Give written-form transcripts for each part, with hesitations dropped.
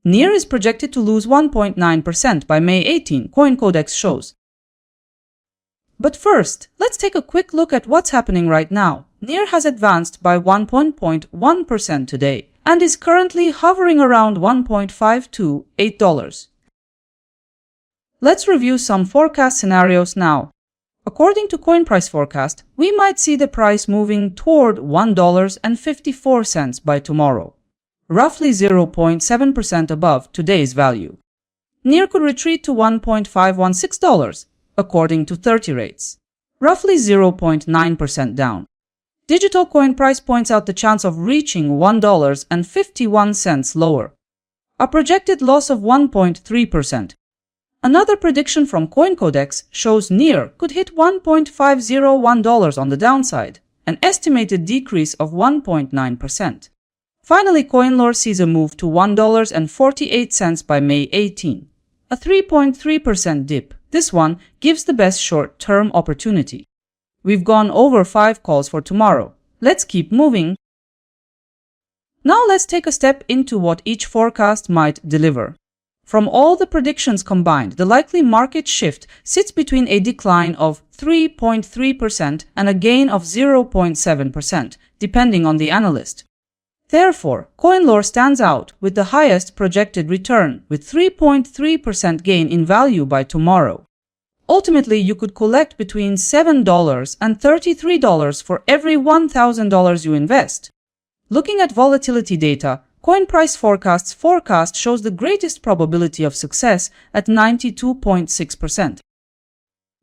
NEAR is projected to lose 1.9% by May 18, CoinCodex shows. But first, let's take a quick look at what's happening right now. NEAR has advanced by 1.1% today and is currently hovering around $1.528. Let's review some forecast scenarios now. According to CoinPrice forecast, we might see the price moving toward $1.54 by tomorrow, roughly 0.7% above today's value. NEAR could retreat to $1.516, according to 30 rates, roughly 0.9% down. Digital Coin Price points out the chance of reaching $1.51 lower, a projected loss of 1.3%. Another prediction from CoinCodex shows NEAR could hit $1.501 on the downside, an estimated decrease of 1.9%. Finally, CoinLore sees a move to $1.48 by May 18, a 3.3% dip. This one gives the best short-term opportunity. We've gone over 5 calls for tomorrow. Let's keep moving. Now let's take a step into what each forecast might deliver. From all the predictions combined, the likely market shift sits between a decline of 3.3% and a gain of 0.7%, depending on the analyst. Therefore, CoinLore stands out with the highest projected return, with 3.3% gain in value by tomorrow. Ultimately, you could collect between $7 and $33 for every $1,000 you invest. Looking at volatility data, CoinPrice forecast shows the greatest probability of success at 92.6%.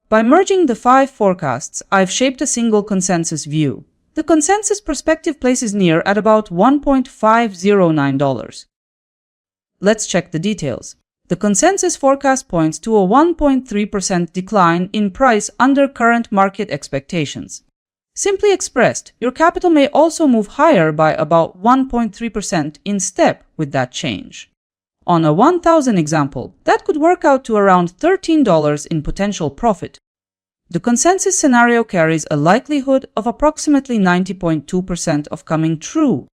By merging the 5 forecasts, I've shaped a single consensus view. The consensus perspective places NEAR at about $1.509. Let's check the details. The consensus forecast points to a 1.3% decline in price under current market expectations. Simply expressed, your capital may also move higher by about 1.3% in step with that change. On a 1,000 example, that could work out to around $13 in potential profit. The consensus scenario carries a likelihood of approximately 90.2% of coming true.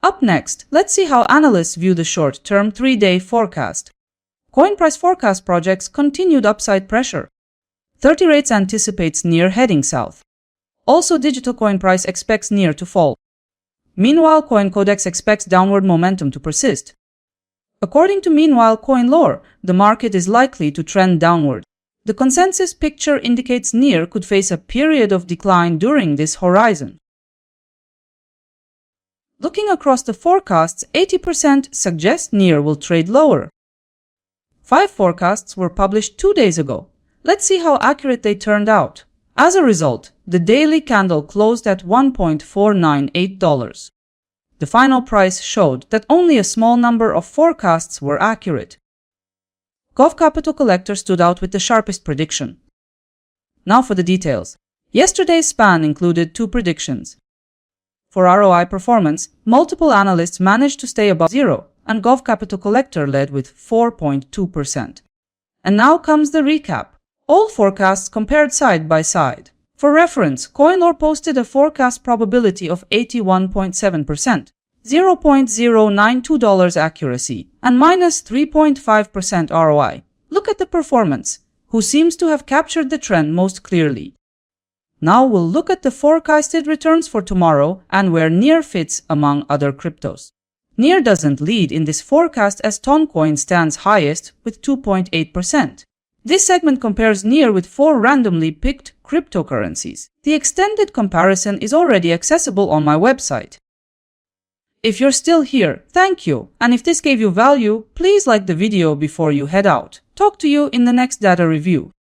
Up next, let's see how analysts view the short-term 3-day forecast. CoinPrice forecast projects continued upside pressure. 30 rates anticipates NEAR heading south. Also, Digital Coin Price expects NEAR to fall. Meanwhile, CoinCodex expects downward momentum to persist. According to CoinLore, the market is likely to trend downward. The consensus picture indicates NEAR could face a period of decline during this horizon. Looking across the forecasts, 80% suggest NEAR will trade lower. 5 forecasts were published 2 days ago. Let's see how accurate they turned out. As a result, the daily candle closed at $1.498. The final price showed that only a small number of forecasts were accurate. Gov Capital Collector stood out with the sharpest prediction. Now for the details. Yesterday's span included 2 predictions. For ROI performance, multiple analysts managed to stay above 0, and Gov Capital Collector led with 4.2%. And now comes the recap. All forecasts compared side by side. For reference, CoinLore posted a forecast probability of 81.7%, $0.092 accuracy, and minus 3.5% ROI. Look at the performance. Who seems to have captured the trend most clearly? Now we'll look at the forecasted returns for tomorrow and where NEAR fits among other cryptos. NEAR doesn't lead in this forecast as Toncoin stands highest with 2.8%. This segment compares NEAR with 4 randomly picked cryptocurrencies. The extended comparison is already accessible on my website. If you're still here, thank you. And if this gave you value, please like the video before you head out. Talk to you in the next data review.